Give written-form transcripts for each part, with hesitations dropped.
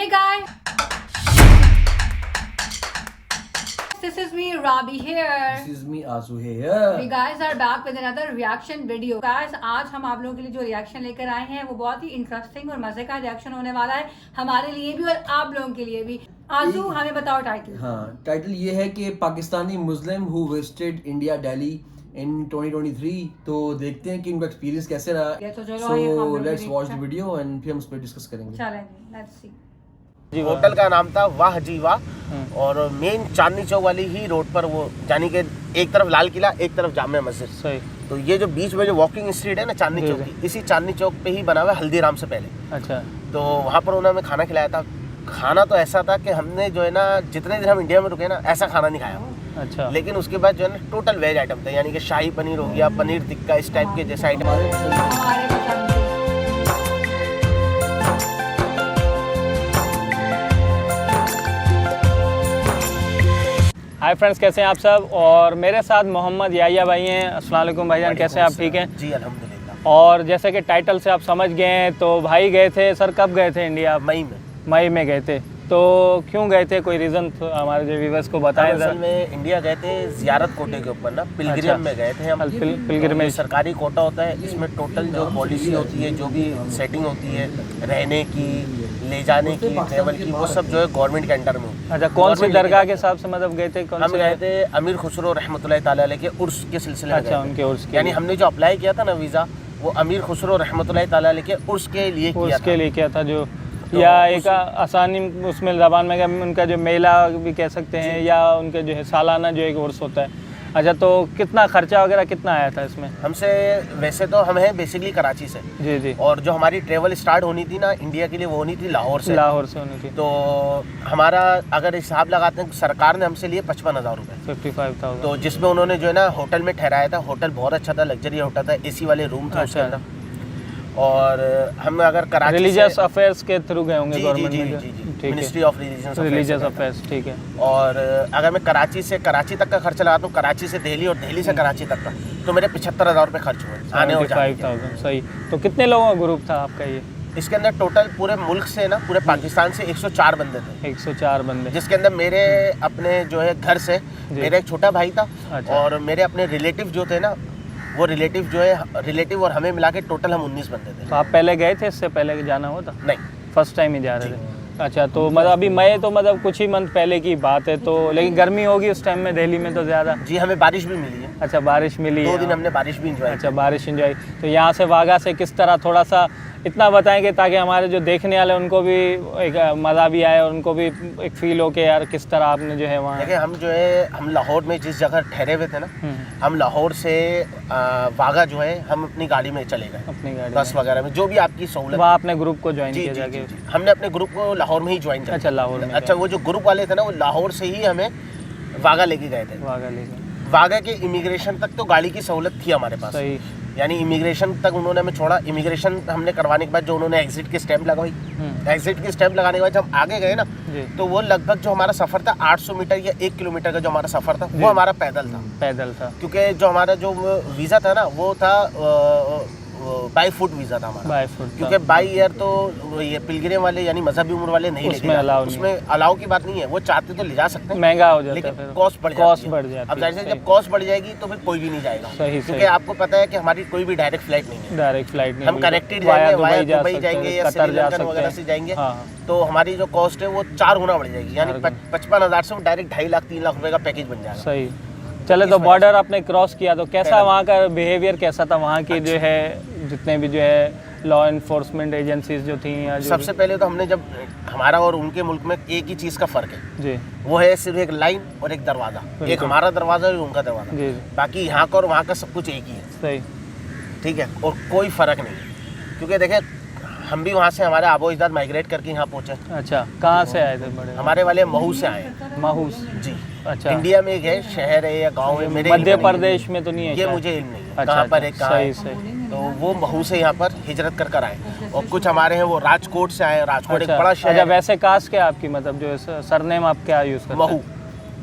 guys, this is me Rabi here. This is me Asu here. We guys are back with another reaction video. Guys, आज हम आप लोगों के लिए जो रिएक्शन लेकर आए हैं वो बहुत ही इंटरेस्टिंग और मजे का रिएक्शन होने वाला है हमारे लिए भी और आप लोगों के लिए भी। आजू हमें बताओ टाइटल। हाँ, टाइटल ये है कि Pakistani Muslim who visited India Delhi in 2023। तो देखते हैं कि इनका एक्सपीरियंस कैसे रहा। So let's watch the video and फिर हम इस पर डिस्कस करेंगे। चलेंगे, लेट्स सी। होटल का नाम था वाह जी वाह और मेन चांदनी चौक वाली ही रोड पर वो यानी कि एक तरफ लाल किला एक तरफ जामिया मस्जिद। सही। तो ये जो बीच में जो वॉकिंग स्ट्रीट है ना चांदनी चौक की, इसी चांदनी चौक पे ही बना हुआ है हल्दीराम से पहले। अच्छा। तो वहाँ पर उन्होंने हमें खाना खिलाया था। खाना तो ऐसा था कि हमने जो है ना जितने दिन हम इंडिया में रुके ना ऐसा खाना नहीं खाया। अच्छा। लेकिन उसके बाद जो है ना टोटल वेज आइटम थे, यानी कि शाही पनीर हो गया, पनीर टिक्का, इस टाइप के जैसे आइटम। हाय फ्रेंड्स, कैसे हैं आप सब। और मेरे साथ मोहम्मद याया भाई हैं। अस्सलाम वालेकुम भाईजान, कैसे हैं आप? ठीक हैं जी अल्हम्दुलिल्लाह। और जैसे कि टाइटल से आप समझ गए हैं तो भाई गए थे सर, कब गए थे इंडिया? मई में गए थे। तो क्यों गए थे, कोई रीज़न तो हमारे जो व्यूअर्स को बताएं असल में इंडिया गए थे ज़ियारत कोटे के ऊपर ना, पिलग्रिम में गए थे हम। पिलग्रिमेज सरकारी कोटा होता है, इसमें टोटल जो पॉलिसी होती है, जो भी सेटिंग होती है रहने की, ले जाने की, ट्रेवल की, वो सब जो है गवर्नमेंट के अंडर में होती है। अच्छा, कौन सी दरगाह के हिसाब से मतलब गए थे? हम गए थे अमीर खुसरो रहमतुल्लाह ताला अलैह के उर्स के सिलसिले में। अच्छा, उनके उर्स के, यानी हमने जो अप्लाई किया था ना वीज़ा, वो अमीर खुसरो रहमतुल्लाह ताला अलैह के उर्स के लिए किया था। जो तो या एक आसानी उसमें ज़बान में उनका जो मेला भी कह सकते हैं, या उनके जो है सालाना जो एक उर्स होता है। अच्छा, तो कितना खर्चा वगैरह कितना आया था इसमें? हमसे वैसे तो हम हैं बेसिकली कराची से। जी जी। और जो हमारी ट्रेवल स्टार्ट होनी थी ना इंडिया के लिए, वो होनी थी लाहौर से होनी थी। तो हमारा अगर हिसाब लगाते हैं, सरकार ने हमसे लिए 55,000 रुपये, 55,000। तो जिसमें उन्होंने जो है ना होटल में ठहराया था। होटल बहुत अच्छा था, लग्जरी होटल था, AC वाले रूम था उसके अंदर। और हम अगर कराची रिलीजियस अफेयर्स के थ्रू गए होंगे गवर्नमेंट में, मिनिस्ट्री ऑफ रिलीजियस अफेयर्स, ठीक है। और अगर मैं कराची तक का खर्चा लगाता हूँ, कराची से दिल्ली और दिल्ली से कराची तक का, तो मेरे 75,000 रुपये खर्च हुए आने और जाने के। सही। तो कितने लोगों का ग्रुप था आपका ये? इसके अंदर टोटल पूरे मुल्क से ना, पूरे पाकिस्तान से 104 बंदे थे। 104 बंदे, जिसके अंदर मेरे अपने जो है घर से मेरा एक छोटा भाई था। अच्छा। और मेरे अपने रिलेटिव जो थे ना, वो रिलेटिव और हमें मिला के टोटल हम 19 बंदे थे। तो आप पहले गए थे, इससे पहले जाना हुआ था? नहीं, फर्स्ट टाइम ही जा रहे थे। अच्छा, तो मतलब अभी मई तो मतलब कुछ ही मंथ पहले की बात है, तो लेकिन गर्मी होगी उस टाइम में दिल्ली में तो ज़्यादा। जी, हमें बारिश भी मिली है। अच्छा, बारिश मिली है। 2 दिन हमने बारिश भी इंजॉय। अच्छा, बारिश इंजॉय। तो यहाँ से वाघा से किस तरह, थोड़ा सा इतना बताएंगे ताकि हमारे जो देखने वाले उनको भी एक मज़ा भी आए और उनको भी एक फील हो कि यार किस तरह आपने जो है वहाँ। देखिए, हम लाहौर में जिस जगह ठहरे हुए थे ना, हम लाहौर से वाघा जो है हम अपनी गाड़ी में चले गए, अपनी गाड़ी बस वगैरह में, जो भी आपकी सहूलत। वहाँ अपने ग्रुप को ज्वाइन किया जाके? हमने अपने ग्रुप को लाहौर में ही ज्वाइन किया। अच्छा, लाहौर में। अच्छा, वो जो ग्रुप वाले थे ना, वो लाहौर से ही हमें वाघा लेके गए थे। वाघा के इमिग्रेशन तक तो गाड़ी की सहूलत थी हमारे पास। सही। यानी इमिग्रेशन तक उन्होंने हमें छोड़ा। इमिग्रेशन हमने करवाने के बाद जो उन्होंने एग्जिट की स्टैंप लगवाई, एग्जिट की स्टैंप लगाने के बाद जब आगे गए ना, तो वो लगभग जो हमारा सफ़र था 800 मीटर या 1 किलोमीटर का जो हमारा सफ़र था, वो हमारा पैदल था। क्योंकि जो हमारा जो वीज़ा था ना, वो था बाई फुट वीज़ा था हमारा। क्योंकि बाई एयर तो ये पिलग्रिम वाले यानी मजहबी उम्र वाले नहीं लेते, उसमें अलाउ की बात नहीं है। वो चाहते तो ले जा सकते हैं, महंगा हो जाता है, लेकिन कॉस्ट बढ़ जाती है। अब जाहिर है जब कॉस्ट बढ़ जाएगी तो फिर कोई भी नहीं जाएगा, क्योंकि आपको पता है कि हमारी कोई भी डायरेक्ट फ्लाइट नहीं है। हम कनेक्टेड जाएंगे, वाया दुबई जाएंगे या श्रीलंकन वगैरह से जाएंगे, तो हमारी जो कॉस्ट है वो 4 गुना बढ़ जाएगी। यानी 55,000 से डायरेक्ट 2.5 लाख 3 लाख रुपए का पैकेज बन जाएगा। सही। चले, तो बॉर्डर आपने क्रॉस किया, तो कैसा वहाँ का बिहेवियर कैसा था? वहाँ की जो है जितने भी जो है लॉ इन्फोर्समेंट एजेंसीज जो थी, या जो सबसे पहले तो हमने जब हमारा और उनके मुल्क में एक ही चीज़ का फ़र्क है जी, वो है सिर्फ एक लाइन और एक दरवाज़ा। एक हमारा दरवाज़ा और उनका दरवाज़ा। बाकी यहाँ का और वहाँ का सब कुछ एक ही है। सही। ठीक है, और कोई फ़र्क नहीं है, क्योंकि देखें हम भी वहाँ से हमारे आबो अजदाद माइग्रेट करके यहाँ पहुँचे। अच्छा, कहाँ से आए थे? बड़े हमारे वाले महू से आए। महू जी। अच्छा, इंडिया में एक है शहर है या गांव है, मेरे मध्य प्रदेश में तो नहीं है ये, मुझे इल्म नहीं है। अच्छा, कहाँ पर है, कहाँ है। सही। तो वो महू से यहाँ पर हिजरत कर आए, और कुछ हमारे हैं वो राजकोट से आए। राजकोट एक बड़ा शहर है। वैसे कास्ट क्या आपकी, मतलब जो सरनेम आप क्या यूज़ करते हैं? महू।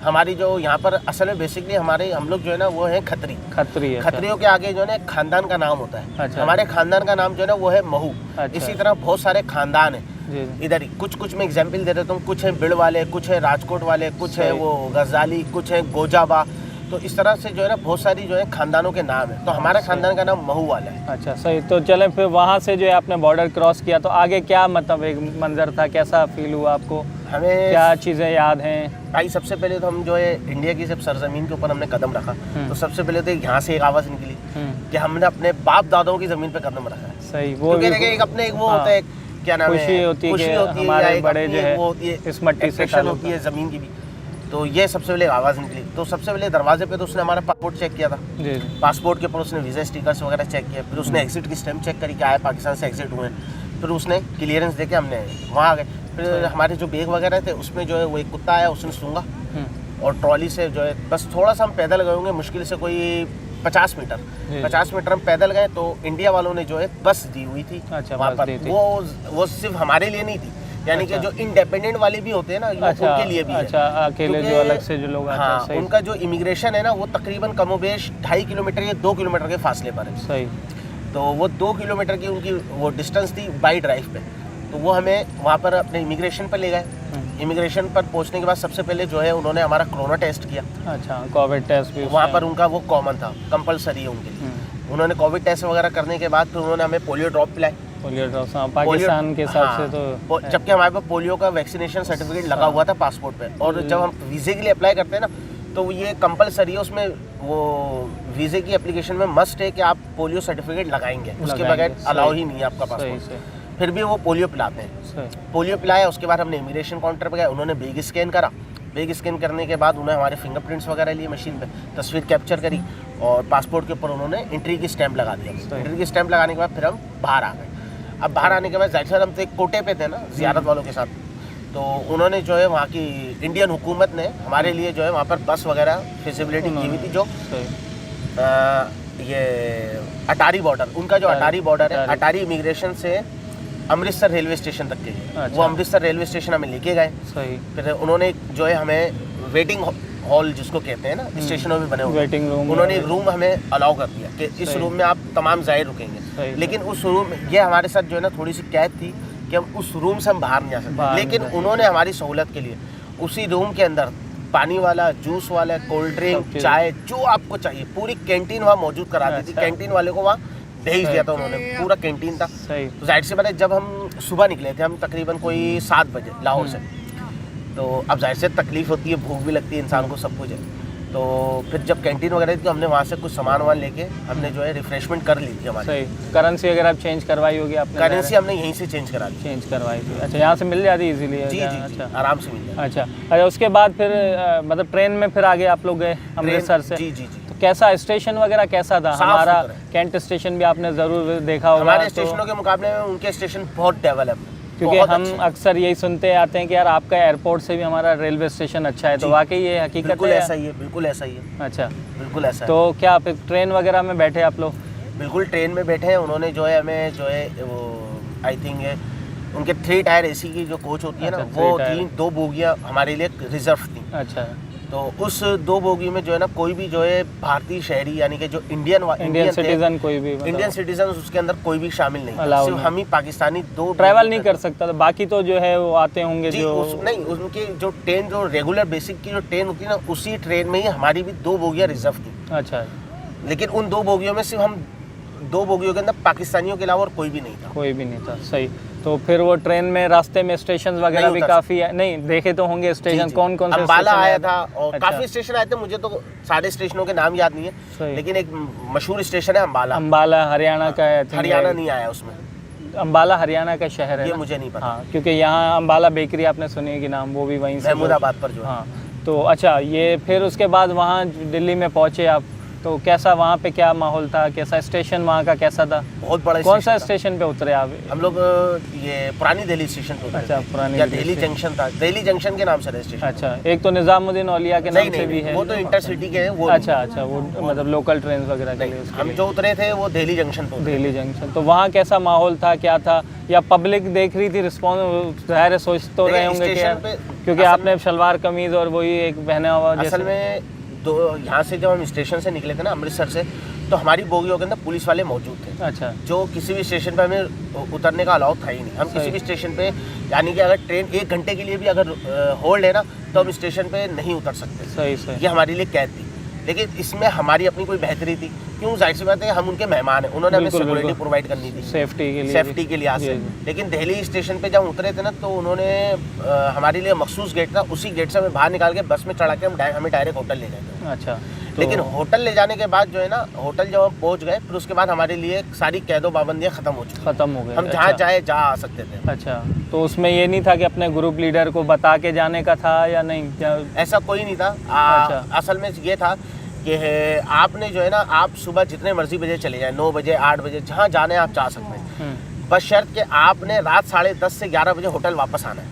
हमारी जो यहाँ पर असल में बेसिकली हम लोग जो है ना वो है खत्री है। खत्रियों के आगे जो है ना खानदान का नाम होता है। अच्छा। हमारे खानदान का नाम जो है ना वो है महू। अच्छा। इसी तरह बहुत सारे खानदान हैं। जी, जी। इधर ही कुछ मैं एग्जांपल दे देता हूँ, कुछ है बिड़ वाले, कुछ है राजकोट वाले, कुछ है वो गजाली, कुछ है गोजाबा। तो इस तरह से जो है ना बहुत सारी जो है खानदानों के नाम है। तो हमारा खानदान का नाम महू वाला है। अच्छा सही। तो चलें फिर वहाँ से जो है आपने बॉर्डर क्रॉस किया तो आगे क्या मतलब एक मंजर था, कैसा फील हुआ आपको, हमें क्या चीज़ें याद हैं? भाई सबसे पहले तो हम जो है इंडिया की जब सरजमीन के ऊपर हमने कदम रखा तो सबसे पहले तो यहाँ से एक आवाज़ निकली कि हमने अपने बाप दादाओं की ज़मीन पे कदम रखा है। सही। वो भी एक अपने एक वो होता है, क्या नाम है, खुशी होती है कि हमारे बड़े जो है इस मट्टी से अट्रैक्शन होती है ज़मीन की भी। तो ये सबसे पहले आवाज़ निकली। तो सबसे पहले दरवाजे पे तो उसने हमारा पासपोर्ट चेक किया था। जी जी। पासपोर्ट के ऊपर उसने वीज़ा स्टिकर्स वगैरह चेक किया। फिर उसने एग्जिट की स्टैम्प चेक करी कि आए पाकिस्तान से एग्जिट हुए। फिर उसने क्लियरेंस दे के हमने वहाँ आ गए। फिर हमारे जो बैग वगैरह थे उसमें जो है वो एक कुत्ता आया, उसने सूंघा और ट्रॉली से जो है बस थोड़ा सा हम पैदल गए होंगे, मुश्किल से कोई 50 मीटर हम पैदल गए। तो इंडिया वालों ने जो है बस दी हुई थी। अच्छा, वहाँ बस पर दी थी। वो सिर्फ हमारे लिए नहीं थी, यानी कि जो इंडिपेंडेंट वाले भी होते हैं ना, अच्छा, उनके लिए भी है। अच्छा, अकेले जो अलग से जो लोग आते हैं। हाँ, सही। उनका जो इमिग्रेशन है ना वो तकरीबन कमोबेश 2.5 किलोमीटर या 2 किलोमीटर के फासले पर है। सही। तो वो 2 किलोमीटर की उनकी वो डिस्टेंस थी बाई ड्राइव पे। तो वो हमें वहाँ पर अपने इमिग्रेशन पर ले गए। इमिग्रेशन पर पहुँचने के बाद सबसे पहले जो है उन्होंने हमारा कोरोना टेस्ट किया। अच्छा, कोविड टेस्ट भी वहाँ पर उनका वो कॉमन था, कंपलसरी है उनके लिए। उन्होंने कोविड टेस्ट वगैरह करने के बाद फिर उन्होंने हमें पोलियो ड्रॉप पिलाई। पोलियो ड्रॉप्स, हाँ, पाकिस्तान के हिसाब से तो जबकि हमारे पास पोलियो का वैक्सीनेशन सर्टिफिकेट लगा हुआ था पासपोर्ट पे। और जब हम वीज़े के लिए अप्लाई करते हैं ना तो ये कंपलसरी है, उसमें वो वीज़े की एप्लीकेशन में मस्ट है कि आप पोलियो सर्टिफिकेट लगाएंगे, उसके बगैर अलाउ ही नहीं है आपका पासपोर्ट। फिर भी वो पोलियो पिलाते हैं। पोलियो पिलाया, उसके बाद हमने इमिग्रेशन काउंटर पर गए, उन्होंने बैग स्कैन करा। बैग स्कैन करने के बाद उन्होंने हमारे फिंगरप्रिंट्स वगैरह लिए मशीन पे, तस्वीर कैप्चर करी और पासपोर्ट के ऊपर उन्होंने एंट्री की स्टैंप लगा दिया। एंट्री की स्टैंप लगाने के बाद फिर हम बाहर आ गए। अब बाहर आने के बाद जाहिर सी हम तो एक कोटे पे थे ना ज़ियारत वालों के साथ। तो उन्होंने जो है वहाँ की इंडियन हुकूमत ने हमारे लिए जो है वहाँ पर बस वगैरह फैसिलिटी की हुई थी। जो ये अटारी बॉर्डर, उनका जो अटारी बॉर्डर है, अटारी इमिग्रेशन से अमृतसर रेलवे स्टेशन तक के लिए, वो अमृतसर रेलवे स्टेशन हमें लेके गए। सही। फिर उन्होंने जो है हमें वेटिंग हॉल जिसको कहते हैं ना, स्टेशनों में बने हुए वेटिंग रूम, उन्होंने एक रूम हमें अलाउ कर दिया कि इस रूम में आप तमाम ज़ाहिर रुकेंगे। लेकिन उस रूम ये हमारे साथ जो है ना थोड़ी सी कैद थी कि हम उस रूम से हम बाहर नहीं आ सकते। लेकिन उन्होंने हमारी सहूलत के लिए उसी रूम के अंदर पानी वाला, जूस वाला, कोल्ड ड्रिंक, चाय, जो आपको चाहिए पूरी कैंटीन वहाँ मौजूद करा दी थी। कैंटीन वाले को वहाँ भेज दिया था उन्होंने, पूरा कैंटीन था। तो जाहिर सी बात है जब हम सुबह निकले थे, हम तकरीबन कोई 7 बजे लाहौर से, तो अब जाहिर से तकलीफ होती है, भूख भी लगती है इंसान को, सब कुछ है। तो फिर जब कैंटीन वगैरह थी तो हमने वहाँ से कुछ सामान वामान लेके हमने जो है रिफ्रेशमेंट कर ली थी हमारी। सही। करेंसी अगर आप चेंज करवाई होगी आपने? करेंसी हमने यहीं से चेंज करा ली। चेंज करवाई थी। अच्छा, यहाँ से मिल जाती इजीली? जी जी, अच्छा, आराम से मिल जाती। अच्छा, उसके बाद फिर मतलब ट्रेन में फिर आगे आप लोग गए अमृतसर से? जी जी जी। तो कैसा स्टेशन वगैरह कैसा था? हमारा कैंट स्टेशन भी आपने ज़रूर देखा होगा। हमारे स्टेशनों के मुकाबले में उनके स्टेशन बहुत डेवलप है, क्योंकि हम अक्सर यही सुनते आते हैं कि यार आपका एयरपोर्ट से भी हमारा रेलवे स्टेशन अच्छा है। तो वाकई ये हकीकत बिल्कुल है? ऐसा ही है, बिल्कुल ऐसा ही है। अच्छा, बिल्कुल ऐसा है। तो क्या फिर ट्रेन वगैरह में बैठे आप लोग? बिल्कुल ट्रेन में बैठे हैं। उन्होंने जो है हमें जो है वो आई थिंक है उनके 3 टायर एसी की जो कोच होती है ना, वो 2 बोगियाँ हमारे लिए रिजर्व थी। अच्छा। तो उस 2 बोगी में जो है ना कोई भी जो है भारतीय शहरी यानी कि जो इंडियन सिटीजन कोई भी इंडियन सिटीजन उसके अंदर कोई भी शामिल नहीं, सिर्फ हम ही पाकिस्तानी 2 ट्रैवल नहीं कर सकता था। बाकी तो जो है वो आते होंगे जो नहीं, उनके जो ट्रेन जो रेगुलर बेसिक की जो ट्रेन होती है ना, उसी ट्रेन में ही हमारी भी 2 बोगियाँ रिजर्व थी। अच्छा। लेकिन उन 2 बोगियों में सिर्फ हम 2 बोगियों के अंदर पाकिस्तानियों के अलावा और कोई भी नहीं था। कोई भी नहीं था। सही। तो फिर वो ट्रेन में रास्ते में स्टेशन वगैरह भी काफी नहीं देखे तो होंगे स्टेशन? कौन कौन से? अंबाला आया था और काफी स्टेशन आए थे, मुझे तो सारे स्टेशनों के नाम याद नहीं है, लेकिन एक मशहूर स्टेशन है अंबाला। अंबाला हरियाणा का है? हरियाणा नहीं आया उसमें। अंबाला हरियाणा का शहर है? ये मुझे नहीं पता। हाँ, क्योंकि यहाँ अंबाला बेकरी आपने सुनी है कि नाम, वो भी वहीं से, महमूदाबाद पर जो। हाँ। तो अच्छा, ये फिर उसके बाद वहाँ दिल्ली में पहुँचे आप, तो कैसा वहाँ पे क्या माहौल था, कैसा स्टेशन वहाँ का कैसा था? बहुत बड़ा। कौन सा स्टेशन पे उतरे आप? हम लोग ये पुरानी दिल्ली स्टेशन पे उतरे। अच्छा, पुरानी या दिल्ली जंक्शन था, दिल्ली जंक्शन के नाम से स्टेशन। अच्छा, एक तो निजामुद्दीन औलिया के नाम से भी है, वो तो इंटरसिटी के हैं वो। अच्छा, वो मतलब लोकल ट्रेन वगैरह के लिए? हम जो उतरे थे वो दिल्ली जंक्शन पे। दिल्ली जंक्शन। तो वहाँ कैसा माहौल था, क्या था? या पब्लिक देख रही थी रिस्पॉन्स? ज़ाहिर सोच तो रहे होंगे क्योंकि आपने शलवार कमीज और वही एक पहना हुआ। असल में तो यहाँ से जब हम स्टेशन से निकले थे ना अमृतसर से, तो हमारी बोगियों के अंदर पुलिस वाले मौजूद थे। अच्छा, जो किसी भी स्टेशन पे हमें उतरने का अलाउ था ही नहीं। हम किसी भी स्टेशन पे, यानी कि अगर ट्रेन 1 घंटे के लिए भी अगर होल्ड है ना, तो हम स्टेशन पे नहीं उतर सकते। सही सही। ये हमारे लिए कैद थी। लेकिन इसमें हमारी अपनी कोई बेहतरी थी, क्यों? जाहिर सी बात है, हम उनके मेहमान हैं, उन्होंने हमें सिक्योरिटी प्रोवाइड करनी थी, सेफ्टी के लिए से। लेकिन दिल्ली स्टेशन पे जब उतरे थे ना, तो उन्होंने हमारे लिए मखसूस गेट था, उसी गेट से हमें बाहर निकाल के बस में चढ़ा के हमें डायरेक्ट होटल ले गए थे। अच्छा, लेकिन होटल ले जाने के बाद जो है ना, होटल जब हम पहुंच गए, फिर उसके बाद हमारे लिए सारी कैदो पाबंदियाँ खत्म हो गई, हम जहाँ चाहे जहाँ आ सकते थे। अच्छा, तो उसमें ये नहीं था कि अपने ग्रुप लीडर को बता के जाने का था या नहीं? ऐसा कोई नहीं था। असल में ये था कि आपने जो है ना, आप सुबह जितने मर्जी बजे चले जाए, 9 बजे 8 बजे, जहाँ जाने आप जा सकते हैं, बस शर्त कि आपने रात 10:30 से 11 बजे होटल वापस आना है।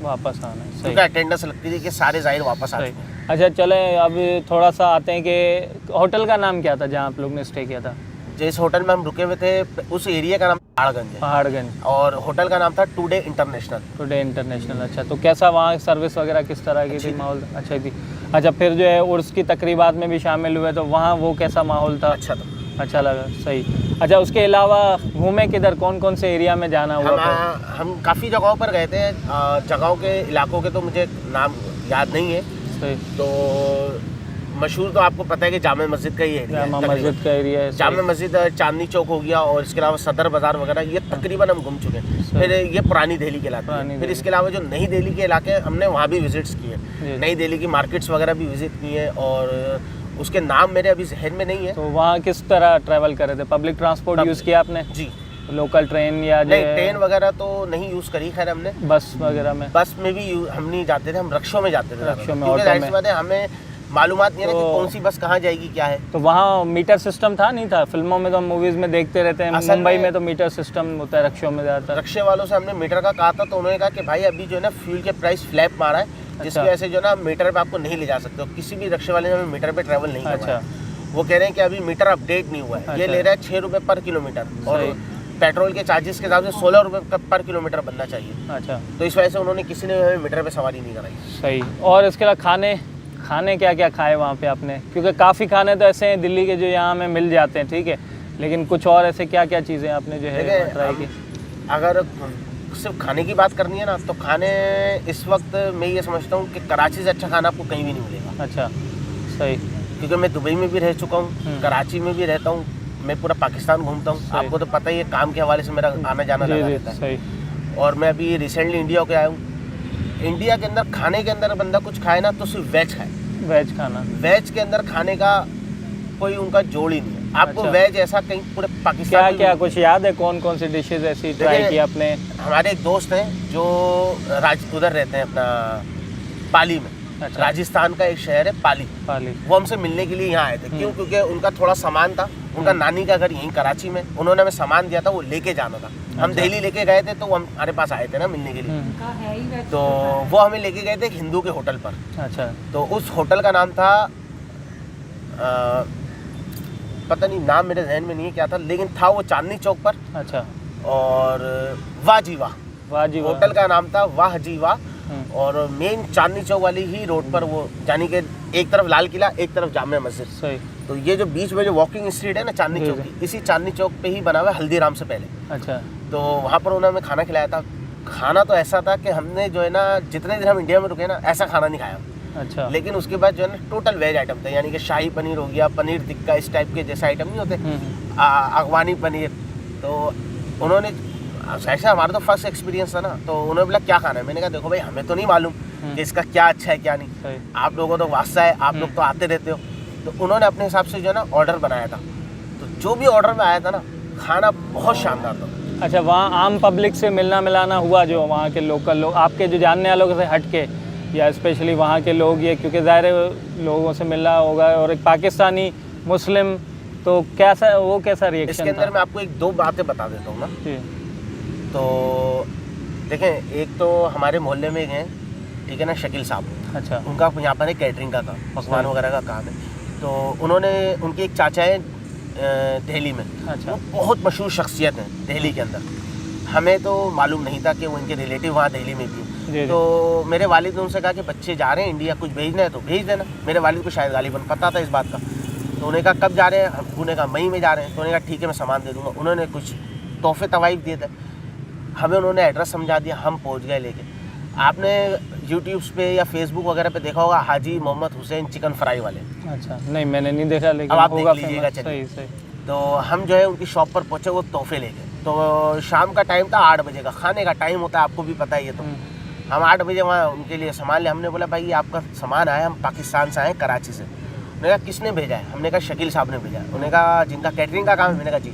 क्योंकि अटेंडेंस लगती थी कि सारे जाहिर वापस आ चुके हैं। अच्छा, चले अब थोड़ा सा आते हैं कि होटल का नाम क्या था जहाँ आप लोग ने स्टे किया था? जिस होटल में हम रुके हुए थे, उस एरिया का नाम पहाड़गंज, और होटल का नाम था टुडे इंटरनेशनल। अच्छा, तो कैसा वहाँ सर्विस वगैरह किस तरह की थी? माहौल अच्छा थी। अच्छा, फिर जो है उर्स की तकरीबात में भी शामिल हुए, तो वहाँ वो कैसा माहौल था? अच्छा था, अच्छा लगा। सही। अच्छा, उसके अलावा घूमे किधर, कौन कौन से एरिया में जाना हुआ? हम काफ़ी जगहों पर गए थे। जगहों के इलाकों के तो मुझे नाम याद नहीं है। सही। तो मशहूर तो आपको पता है कि जामे मस्जिद का ही एरिया है, जामा मस्जिद का एरिया है। जामे मस्जिद, चांदनी चौक हो गया, और इसके अलावा सदर बाजार वगैरह, ये तकरीबन हम घूम चुके हैं। फिर ये पुरानी दिल्ली के इलाके, फिर इसके अलावा जो नई दिल्ली के इलाके हमने वहाँ भी विजिट्स किए, नई दिल्ली की मार्केट्स वगैरह भी विजिट किए, और उसके नाम मेरे अभी जहन में नहीं है। तो वहाँ किस तरह ट्रैवल कर रहे थे? पब्लिक ट्रांसपोर्ट यूज़ किया आपने? जी, लोकल ट्रेन या नहीं, ट्रेन वगैरह तो नहीं यूज़ करी। खैर हमने बस वगैरह में, बस में भी हम नहीं जाते थे, हम रिक्शों में जाते थे। रिक्शों में, क्योंकि ऑटो में। बात है, हमें मालूमात नहीं है कि कौन सी बस कहाँ जाएगी, क्या है। तो वहाँ मीटर सिस्टम था? नहीं था? फिल्मों में तो हम मूवीज़ में देखते रहते हैं, मुंबई में तो मीटर सिस्टम होता है रिक्शों में ज़्यादातर। रिक्शे वालों से हमने मीटर का कहा था, तो उन्होंने कहा कि भाई अभी जो है ना, फ्यूल के प्राइस फ्लैप मारा है, जिसकी वजह से जो ना मीटर पे आपको नहीं ले जा सकते हो। किसी भी रिक्शे वाले ने हमें मीटर पे ट्रैवल नहीं करवाया। वो कह रहे हैं कि अभी मीटर अपडेट नहीं हुआ है। ये ले रहा है 6 रुपये पर किलोमीटर, और पेट्रोल के चार्जेस के हिसाब से 16 रुपये पर किलोमीटर बनना चाहिए। अच्छा, तो इस वजह से उन्होंने किसी ने हमें मीटर पे सवारी नहीं कराई। सही। और इसके अलावा खाने क्या क्या खाए वहाँ पे आपने? क्योंकि काफ़ी खाने तो ऐसे हैं दिल्ली के जो यहाँ हमें मिल जाते हैं, ठीक है, लेकिन कुछ और ऐसे क्या क्या चीज़ें आपने जो है ट्राई की? अगर सिर्फ खाने की बात करनी है ना, तो खाने इस वक्त मैं ये समझता हूँ कि कराची से अच्छा खाना आपको कहीं भी नहीं मिलेगा। अच्छा, सही। क्योंकि मैं दुबई में भी रह चुका हूँ, कराची में भी रहता हूँ, मैं पूरा पाकिस्तान घूमता हूँ। आपको तो पता ही है, काम के हवाले से मेरा आना जाना लगा रहता है। सही। और मैं अभी रिसेंटली इंडिया होके आया हूँ। इंडिया के अंदर खाने के अंदर बंदा कुछ खाए ना, तो सिर्फ वेज खाए। वेज खाना, वेज के अंदर खाने का कोई उनका जोड़ ही नहीं है। आपको अच्छा। वेज ऐसा कहीं पूरे पाकिस्तान क्या कुछ याद है? कौन कौन सी डिशेज ऐसी ट्राई की आपने? हमारे एक दोस्त हैं जो उधर रहते हैं, अपना पाली में। अच्छा। राजस्थान का एक शहर है पाली। वो हमसे मिलने के लिए यहाँ आए थे। क्यों? क्योंकि उनका थोड़ा सामान था, उनका नानी का घर यहीं कराची में, उन्होंने हमें सामान दिया था, वो लेके जाना था। हम दिल्ली लेके गए थे, तो वो हमारे पास आए थे ना मिलने के लिए। तो वो हमें लेके गए थे एक हिंदू के होटल पर। अच्छा। तो उस होटल का नाम था, पता नहीं नाम मेरे जहन में नहीं है क्या था, लेकिन था वो चांदनी चौक पर। अच्छा। और वाह जी वाह होटल का नाम था, वाह जी वाह। और मेन चांदनी चौक वाली ही रोड पर वो, यानी कि एक तरफ लाल किला, एक तरफ जामिया मस्जिद। सही। तो ये जो बीच में जो वॉकिंग स्ट्रीट है ना चांदनी चौक की, इसी चांदनी चौक पे ही बना हुआ है हल्दीराम से पहले। अच्छा। तो वहाँ पर उन्होंने हमें खाना खिलाया था। खाना तो ऐसा था कि हमने जो है ना, जितने दिन हम इंडिया में रुके ना, ऐसा खाना नहीं खाया। अच्छा। लेकिन उसके बाद जो है ना, टोटल वेज आइटम थे, यानी कि शाही पनीर हो गया, पनीर टिक्का, इस टाइप के जैसे आइटम नहीं होते, अफगानी पनीर। तो उन्होंने, ऐसा हमारा तो फर्स्ट एक्सपीरियंस था ना, तो उन्होंने बोला क्या खाना है। मैंने कहा देखो भाई, हमें तो नहीं मालूम कि इसका क्या अच्छा है क्या नहीं, आप लोगों को तो वास्ता है, आप लोग तो आते रहते हो। तो उन्होंने अपने हिसाब से जो है ना ऑर्डर बनाया था। तो जो भी ऑर्डर में आया था ना, खाना बहुत शानदार था। अच्छा, वहाँ आम पब्लिक से मिलना मिलाना हुआ? जो वहाँ के लोकल लोग, आपके जो जानने वालों से हट के, या स्पेशली वहाँ के लोग, ये क्योंकि ज़ाहिर लोगों से मिलना होगा, और एक पाकिस्तानी मुस्लिम, तो कैसा रिएक्शन? इसके अंदर मैं आपको 1-2 बातें बता देता हूँ ना। तो देखें, एक तो हमारे मोहल्ले में हैं, ठीक है ना, शकील साहब। अच्छा। उनका यहाँ पर कैटरिंग का काम, पकवान वगैरह का काम है। तो उनके एक चाचा है दिल्ली में। अच्छा। वो बहुत मशहूर शख्सियत है दिल्ली के अंदर। हमें तो मालूम नहीं था कि वो इनके रिलेटिव वहाँ दिल्ली में भी। तो मेरे वालिद ने उनसे कहा कि बच्चे जा रहे हैं इंडिया, कुछ भेजना है तो भेज देना। मेरे वालिद को शायद गालिबन पता था इस बात का। तो उन्होंने कहा कब जा रहे हैं, उन्होंने कहा मई में जा रहे हैं। तो उन्होंने कहा ठीक है मैं सामान दे दूँगा। उन्होंने कुछ तोहफे तवाइफ दिए थे, हमें उन्होंने एड्रेस समझा दिया, हम पहुँच गए लेके। आपने यूट्यूब पे या फेसबुक वगैरह पे देखा होगा हाजी मोहम्मद हुसैन चिकन फ्राई वाले। अच्छा, नहीं मैंने नहीं देखा, लेकिन अब आप होगा देख लीजिएगा, famous। चलिए। सही सही। तो हम जो है उनकी शॉप पर पहुँचे वो तोहफे लेके। तो शाम का टाइम था, 8 बजे का खाने का टाइम होता है, आपको भी पता ही है। तो हम 8 बजे वहाँ उनके लिए सामान ले। हमने बोला भाई आपका सामान आया, हम पाकिस्तान से आए, कराची से। उन्होंने कहा किसने भेजा है? हमने कहा शकील साहब ने भेजा है। उन्होंने कहा जिनका कैटरिंग का काम है? मैंने कहा जी।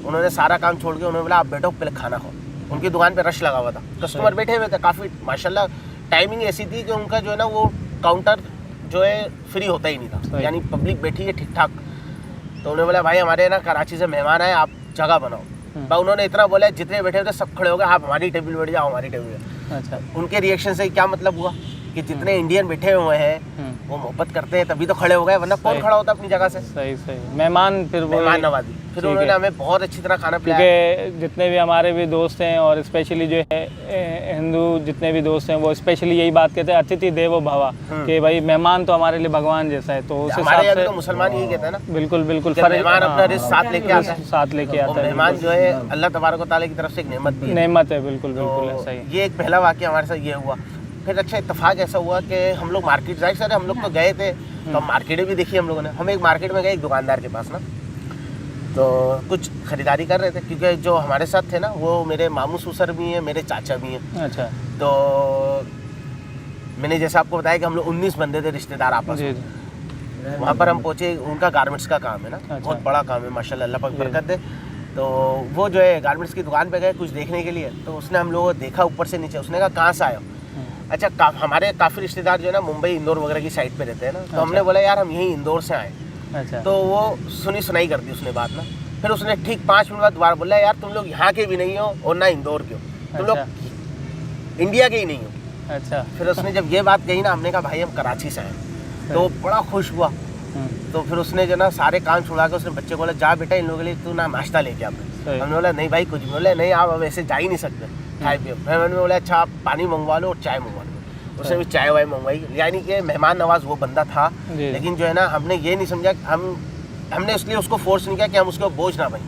उन्होंने सारा काम छोड़ के उन्होंने बोला आप बैठो पहले खाना खाओ। उनकी दुकान पे रश लगा हुआ था, कस्टमर बैठे हुए थे काफ़ी, माशाल्लाह टाइमिंग ऐसी थी कि उनका जो है ना वो काउंटर जो है फ्री होता ही नहीं था, यानी पब्लिक बैठी है ठीक ठाक। तो उन्होंने बोला भाई हमारे ना कराची से मेहमान आए, आप जगह बनाओ। भाई उन्होंने इतना बोला जितने बैठे हुए थे सब खड़े हो गए, आप हमारी टेबल बैठ जाओ, हमारी टेबल पे। अच्छा, उनके रिएक्शन से क्या मतलब हुआ कि जितने इंडियन बैठे हुए हैं वो मोहब्बत करते हैं तभी तो खड़े हो गए, वरना कौन खड़ा होता अपनी जगह से? सही सही। मेहमान फिर वो मेहमान नवाजी। फिर उन्होंने हमें बहुत अच्छी तरह खाना खिलाया। क्योंकि जितने भी हमारे भी दोस्त हैं और स्पेशली जो है हिंदू जितने भी दोस्त हैं वो स्पेशली यही बात कहते हैं अतिथि देवो भव, कि भाई मेहमान तो हमारे लिए भगवान जैसा है। तो उस हमारे हिसाब यहाँ से तो मुसलमान यही कहते हैं ना, बिल्कुल बिल्कुल कि मेहमान अपना रिस्क साथ लेके आता है। साथ लेके और आता है, मेहमान जो है अल्लाह तबारक व तआला की तरफ से एक नेमत भी है। नेमत है, बिल्कुल बिल्कुल तो ऐसा ही। ये एक पहला वाक़या हमारे साथ ये हुआ। फिर अच्छा इत्तेफाक ऐसा हुआ कि हम लोग मार्केट जाए, सर हम लोग तो गए थे तो हम मार्केटें भी देखी हम लोगों ने। हम एक मार्केट में गए एक दुकानदार के पास ना, तो कुछ ख़रीदारी कर रहे थे, क्योंकि जो हमारे साथ थे ना वो मेरे मामू ससुर भी हैं, मेरे चाचा भी हैं। अच्छा, तो मैंने जैसे आपको बताया कि हम लोग 19 बंदे थे रिश्तेदार आपस जी में। जी। वहाँ पर हम पहुँचे, उनका गारमेंट्स का काम है ना, अच्छा। बहुत बड़ा काम है माशाल्लाह, अल्लाह पाक बरकत दे। तो वो जो है गारमेंट्स की दुकान पे गए कुछ देखने के लिए, तो उसने हम लोगों को देखा ऊपर से नीचे। उसने कहा कहाँ से आए हो? अच्छा, हमारे काफ़ी रिश्तेदार जो है ना मुंबई इंदौर वगैरह की साइड पे रहते हैं ना, तो हमने बोला यार हम यहीं इंदौर से आए। अच्छा, तो वो सुनी सुनाई कर दी उसने बात ना। फिर उसने ठीक 5 मिनट बाद दोबारा बोला यार तुम लोग यहाँ के भी नहीं हो और ना इंदौर के हो, तुम लोग इंडिया के ही नहीं हो। अच्छा, फिर उसने जब ये बात कही ना, हमने कहा भाई हम कराची से आए। तो वो बड़ा खुश हुआ। तो फिर उसने जो ना सारे काम छुड़ा के उसने बच्चे को बोला जा बेटा इन लोगों के लिए तू ना नाश्ता लेके आप। हमने बोला नहीं भाई कुछ भी। बोले नहीं आप अब ऐसे जा ही नहीं सकते, खाए पिए। मैंने बोला अच्छा आप पानी मंगवा लो और चाय मंगवा लो। उसने भी चाय वाय मंगवाई, यानी कि मेहमान नवाज वो बंदा था। लेकिन जो है ना हमने ये नहीं समझा, हमने इसलिए उसको फोर्स नहीं किया कि हम उसको बोझ ना बन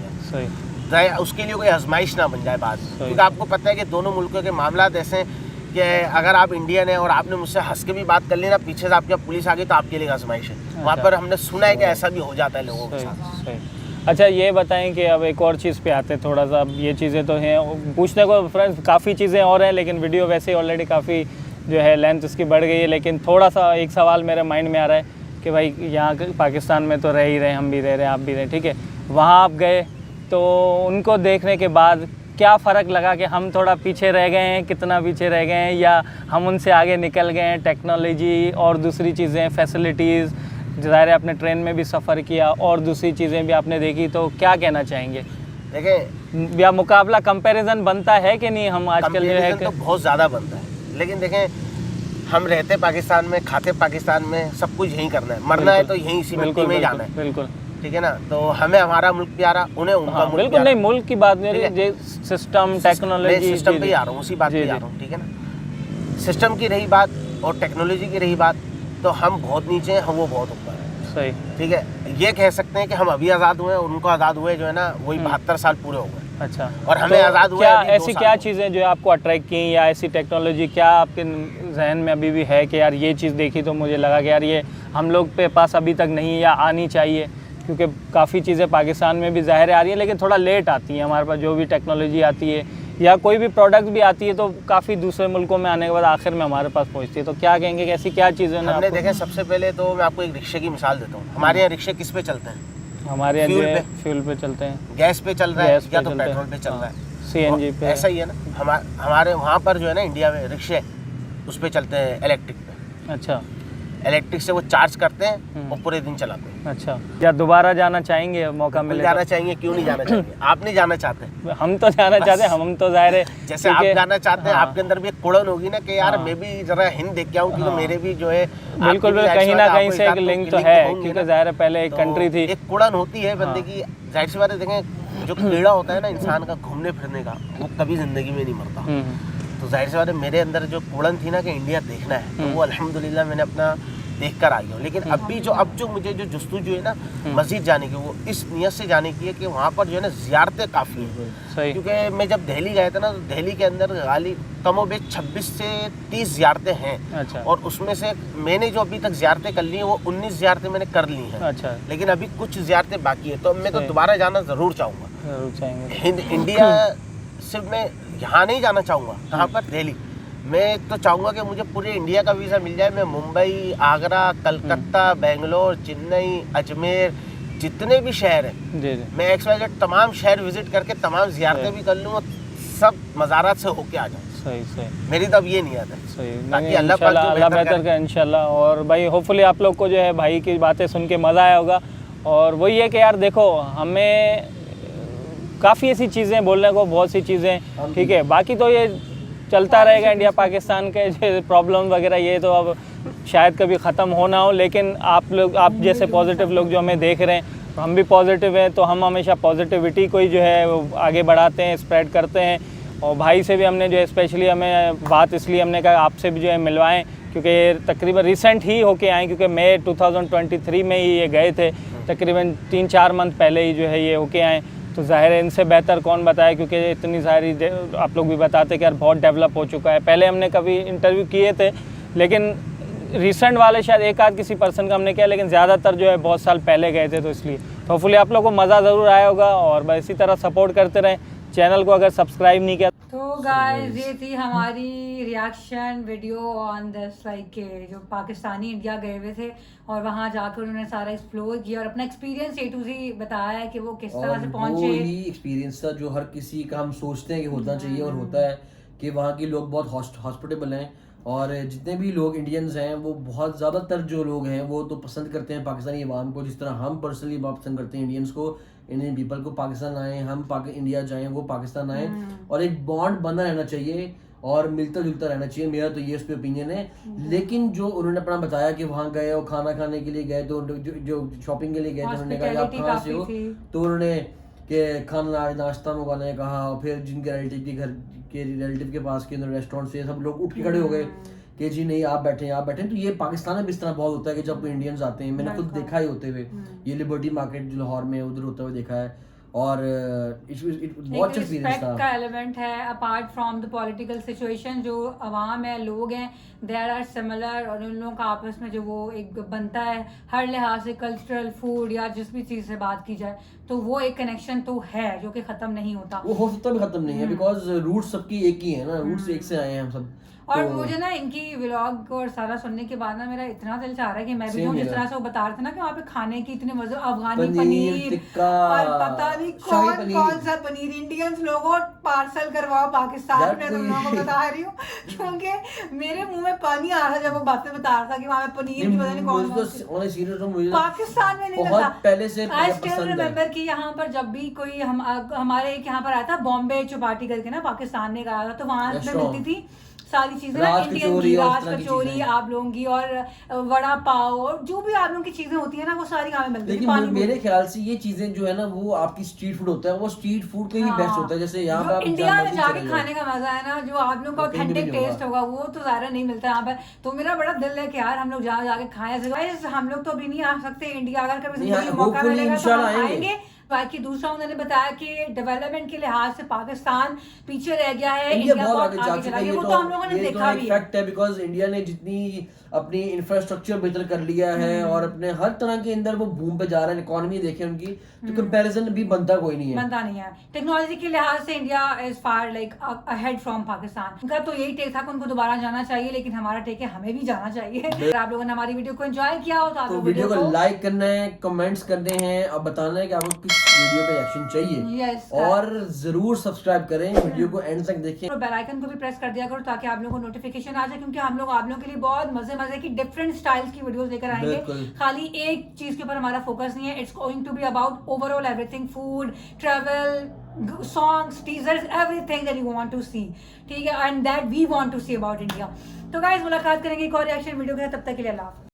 जाए, उसके लिए कोई आजमाइश ना बन जाए बात। क्योंकि आपको पता है कि दोनों मुल्कों के मामला ऐसे हैं कि अगर आप इंडियन हैं और आपने मुझसे हंस के भी बात कर ली ना, पीछे से आपके पुलिस आ गई तो आपके लिए आजमाइश है। वहाँ पर हमने सुना है कि ऐसा भी हो जाता है लोगों के साथ। अच्छा, ये बताएं कि अब एक और चीज़ पे आते हैं थोड़ा सा। अब ये चीज़ें तो हैं पूछने को फ्रेंड्स, काफ़ी चीज़ें और हैं, लेकिन वीडियो वैसे ही ऑलरेडी काफ़ी जो है लेंथ उसकी बढ़ गई है। लेकिन थोड़ा सा एक सवाल मेरे माइंड में आ रहा है कि भाई यहाँ पाकिस्तान में तो रह ही रहे, हम भी रह रहे हैं, आप भी रहे, ठीक है। वहाँ आप गए तो उनको देखने के बाद क्या फ़र्क लगा कि हम थोड़ा पीछे रह गए हैं, कितना पीछे रह गए हैं, या हम उनसे आगे निकल गए हैं? टेक्नोलॉजी और दूसरी चीज़ें, फैसिलिटीज़, ज़ाहिर है आपने ट्रेन में भी सफ़र किया और दूसरी चीज़ें भी आपने देखी, तो क्या कहना चाहेंगे? देखें या मुकाबला कंपैरिजन बनता है कि नहीं? हम आजकल जो है तो बहुत ज़्यादा बनता है, लेकिन देखें हम रहते पाकिस्तान में, खाते पाकिस्तान में, सब कुछ यहीं करना है, मरना है तो यहीं इसी मिट्टी में जाना है। बिल्कुल, ठीक है ना। तो हमें हमारा मुल्क प्यारा, उन्हें उनका मुल्क बिल्कुल प्यारा। नहीं, मुल्क की बात नहीं है, सिस्टम टेक्नोलॉजी सिस्टम पे ही आ रहा हूँ, उसी बात पे आ रहा हूँ, ठीक है ना। सिस्टम की रही बात और टेक्नोलॉजी की रही बात, तो हम बहुत नीचे हैं, हम वो बहुत ऊपर है। सही, ठीक है। ये कह सकते हैं कि हम अभी आज़ाद हुए और उनको आज़ाद हुए जो है ना वही 72 साल पूरे हो गए। अच्छा, और हमें आज़ाद हुए क्या अभी 2 ऐसी साल क्या हुए। चीज़ें जो आपको अट्रैक्ट की, या ऐसी टेक्नोलॉजी क्या आपके जहन में अभी भी है कि यार ये चीज़ देखी तो मुझे लगा कि यार ये हम लोग पे पास अभी तक नहीं या आनी चाहिए? क्योंकि काफ़ी चीज़ें पाकिस्तान में भी ज़ाहिर आ रही है, लेकिन थोड़ा लेट आती हैं हमारे पास। जो भी टेक्नोलॉजी आती है या कोई भी प्रोडक्ट भी आती है तो काफ़ी दूसरे मुल्कों में आने के बाद आखिर में हमारे पास पहुंचती है। तो क्या कहेंगे कि ऐसी क्या चीज़ें हमने देखें? सबसे पहले तो मैं आपको एक रिक्शे की मिसाल देता हूँ। हमारे यहाँ रिक्शे किस पे चलते हैं? हमारे यहाँ जो फ्यूल है पे। फ्यूल पे चलते हैं, गैस पे चल रहा है गैस पे या तो चलते हैं, पेट्रोल पे चल रहा है, CNG पे। ऐसा ही है ना। हमारे वहाँ पर जो है ना इंडिया में रिक्शे उस पे चलते हैं इलेक्ट्रिक पे। अच्छा, इलेक्ट्रिक से वो चार्ज करते हैं और पूरे दिन चलाते हैं। अच्छा, या दोबारा जाना चाहेंगे मौका मिले? जाना चाहेंगे, क्यों नहीं जाना चाहेंगे? आप नहीं जाना चाहते? हम तो जाना चाहते हैं, हम तो ज़ाहिर है जैसे आप जाना चाहते हैं, आपके अंदर भी एक कुड़न होगी ना कि यार मैं भी जरा हिंद देख के आऊँ, क्योंकि मेरे भी जो है बिल्कुल कहीं ना कहीं से एक लिंक तो है, क्योंकि ज़ाहिर है पहले एक कंट्री थी। एक कुड़न होती है बंदे की, जाहिर सी बात है। देखें जो कीड़ा होता है ना इंसान का घूमने फिरने का, वो कभी जिंदगी में नहीं मरता। तो जाहिर सी बात है मेरे अंदर जो कुड़न थी ना कि इंडिया देखना है, तो वो अल्हम्दुलिल्लाह मैंने अपना देख कर आई हूँ। लेकिन अभी जो मुझे जो जस्तुजू है ना मस्जिद जाने की, वो इस नियत से जाने की है कि वहाँ पर जो है ना ज़ियारतें काफ़ी हैं। क्योंकि मैं जब दिल्ली गया था ना, तो दिल्ली के अंदर गाली कमोबेश 26 से 30 ज़ियारतें हैं। अच्छा। और उसमें से मैंने जो अभी तक ज़ियारतें कर ली हैं वो 19 ज़ियारतें मैंने कर ली हैं। अच्छा। लेकिन अभी कुछ ज़ियारतें बाकी है, तो मैं तो दोबारा जाना ज़रूर चाहूँगा। जरूर चाहेंगे। इंडिया सिर्फ मैं यहाँ नहीं जाना चाहूँगा, कहाँ पर? दिल्ली। मैं तो चाहूँगा कि मुझे पूरे इंडिया का वीज़ा मिल जाए। मैं मुंबई, आगरा, कलकत्ता, बेंगलोर, चेन्नई, अजमेर, जितने भी शहर हैं, जी। मैं XYZ तमाम शहर विजिट करके तमाम ज़ियारतें भी कर लूँ और सब मज़ारात से होके आ जाऊँ। सही। मेरी तो अब ये नियत है। सही। ताकि अल्लाह पाक जो अल्लाह बेहतर बेहतर करे इंशाल्लाह। और भाई होपफुली आप लोग को जो है भाई की बातें सुन के मज़ा आया होगा। और वही है कि यार देखो, हमें काफ़ी ऐसी चीज़ें बोलने को, बहुत सी चीज़ें, ठीक है, बाकी तो ये चलता रहेगा इंडिया पाकिस्तान के जो प्रॉब्लम वगैरह, ये तो अब शायद कभी ख़त्म हो ना हो। लेकिन आप जैसे पॉजिटिव लोग जो हमें देख रहे हैं, हम भी पॉजिटिव हैं, तो हम हमेशा पॉजिटिविटी को ही जो है वो आगे बढ़ाते हैं, स्प्रेड करते हैं। और भाई से भी हमने जो है स्पेशली हमें बात इसलिए हमने कहा आपसे भी जो है मिलवाएं, क्योंकि तकरीबन रिसेंट ही होके आए, क्योंकि मई 2023 में ही ये गए थे, तकरीबन 3-4 मंथ पहले ही जो है ये होके आए। तो ज़ाहिर है इनसे बेहतर कौन बताए, क्योंकि इतनी सारी आप लोग भी बताते कि यार बहुत डेवलप हो चुका है। पहले हमने कभी इंटरव्यू किए थे, लेकिन रिसेंट वाले शायद एक आध किसी पर्सन का हमने किया, लेकिन ज़्यादातर जो है बहुत साल पहले गए थे, तो इसलिए तो होपफुली आप लोगों को मज़ा ज़रूर आया होगा। और बस इसी तरह सपोर्ट करते रहें चैनल को, अगर सब्सक्राइब नहीं किया। तो गाइस ये थी हमारी reaction video on this like के जो पाकिस्तानी इंडिया गए हुए थे और वहाँ जाकर उन्होंने सारा एक्सप्लोर किया और अपना एक्सपीरियंस A to Z बताया है कि वो किस तरह से पहुंचे। वही एक्सपीरियंस था जो हर किसी का हम सोचते हैं कि होना चाहिए और होता है, कि वहाँ के लोग बहुत हॉस्पिटेबल हैं। और जितने भी लोग इंडियंस हैं वो बहुत ज़्यादातर जो लोग हैं वो तो पसंद करते हैं पाकिस्तानी अवाम को, जिस तरह हम पर्सनली बहुत पसंद करते हैं इंडियंस को, इंडियन पीपल को पाकिस्तान आए, हम इंडिया जाएं, वो पाकिस्तान आए, और एक बॉन्ड बना रहना चाहिए और मिलता जुलता रहना चाहिए। मेरा तो ये उस पर ओपिनियन है। लेकिन जो उन्होंने अपना बताया कि वहाँ गए और खाना खाने के लिए गए, तो जो शॉपिंग के लिए गए, तो उन्होंने कहा आप कहाँ से हो, तो उन्होंने कि खाना नाश्ता मंगाने कहा। और फिर जिनके रिलेटिव के पास के रेस्टोरेंट से सब लोग उठ के खड़े हो गए कि जी नहीं आप बैठे। तो ये पाकिस्तान में भी इस तरह बहुत होता है कि जब कोई इंडियंस आते हैं, मैंने खुद देखा ही होते हुए, ये लिबर्टी मार्केट जो लाहौर में उधर होते हुए देखा है। और बहुत एक्सपीरियंस था। का एलिमेंट है apart from the political situation. जो अवाम है, लोग हैं, देयर आर सिमिलर, और उन लोगों का आपस में जो वो एक बनता है हर लिहाज से, कल्चरल, फूड या जिस भी चीज़ से बात की जाए, तो वो एक कनेक्शन तो है जो कि ख़त्म नहीं होता। वो हो सकता भी ख़त्म नहीं है, बिकॉज रूट्स सबकी एक ही है ना, रूट्स एक से आए हैं हम सब। और मुझे ना इनकी व्लॉग और सारा सुनने के बाद ना मेरा इतना दिल चाह रहा है कि मैं भी हूँ, जिस तरह से वो बता रहे थे ना कि वहाँ पे खाने की इतने मजे, अफगानी पनीर और पता नहीं कौन सा पनीर, इंडियंस लोगों पार्सल करवाओ पाकिस्तान में, तुम लोगों को बता रही हूँ, क्योंकि मेरे मुंह में पानी आ रहा जब वो बातें बता रहा था कि वहाँ पे पनीर की पता नहीं कौन पाकिस्तान में नहीं था पहले से। आई स्टिल रिमेम्बर कि यहाँ पर जब भी कोई हमारे एक यहाँ पर आया था बॉम्बे चौपाटी करके ना, पाकिस्तान में गया था, तो वहाँ पे मिलती थी सारी चीजें, इंडियन की राज कचौरी, आप लोगों की, और वड़ा पाव, और जो भी आप लोगों की चीजें होती है ना, वो सारी यहाँ मिलती है। लेकिन मेरे ख्याल से ये चीजें जो है ना, वो आपकी स्ट्रीट फूड होता है, वो स्ट्रीट फूड के ही बेस्ट होता है। जैसे यहाँ पे इंडिया में जाके खाने का मजा है ना, जो आप लोगों का ऑथेंटिक टेस्ट होगा, वो तो ज़्यादा नहीं मिलता यहाँ पे। तो मेरा बड़ा दिल है कि यार हम लोग जहाँ जाके खाएं। हम लोग तो अभी नहीं आ सकते इंडिया, अगर कभी मौका मिलेगा तो हम आएंगे। बाकी दूसरा उन्होंने बताया कि डेवलपमेंट के लिहाज से पाकिस्तान पीछे रह गया है, इंडिया बहुत आगे जा चुका है। वो तो हम लोगों ने देखा भी फैक्ट है, बिकॉज इंडिया ने जितनी अपनी इंफ्रास्ट्रक्चर बेहतर कर लिया है और अपने हर तरह के अंदर वो बूम पे जा रहा है, इकोनॉमी देखे उनकी, तो कंपैरिजन भी बनता कोई नहीं है। टेक्नोलॉजी के लिहाज से India is far like ahead from Pakistan. उनका तो यही टेक था कि उनको दोबारा जाना चाहिए, लेकिन हमारा टेक है हमें भी जाना चाहिए। अगर आप लोगों ने हमारी वीडियो को एंजॉय किया हो तो वीडियो को लाइक करना है, कमेंट्स करने हैं और बताना है कि आपको किस वीडियो पे एक्शन चाहिए, और जरूर सब्सक्राइब करें, वीडियो को एंड तक देखें, और बेल आइकन को भी प्रेस कर दिया करो ताकि आप लोगों को नोटिफिकेशन आ जाए, क्योंकि हम लोग आप लोगों के लिए बहुत मजे की डिफरेंट स्टाइल्स की वीडियोस लेकर आएंगे। खाली एक चीज के ऊपर हमारा फोकस नहीं है, it's going to be about overall everything, food, travel, songs, teasers, everything that you want to see, ठीक है, and that we want to see about India. तो गाइस मुलाकात करेंगे एक और रिएक्शन वीडियो के साथ, तब तक के लिए अल्लाह।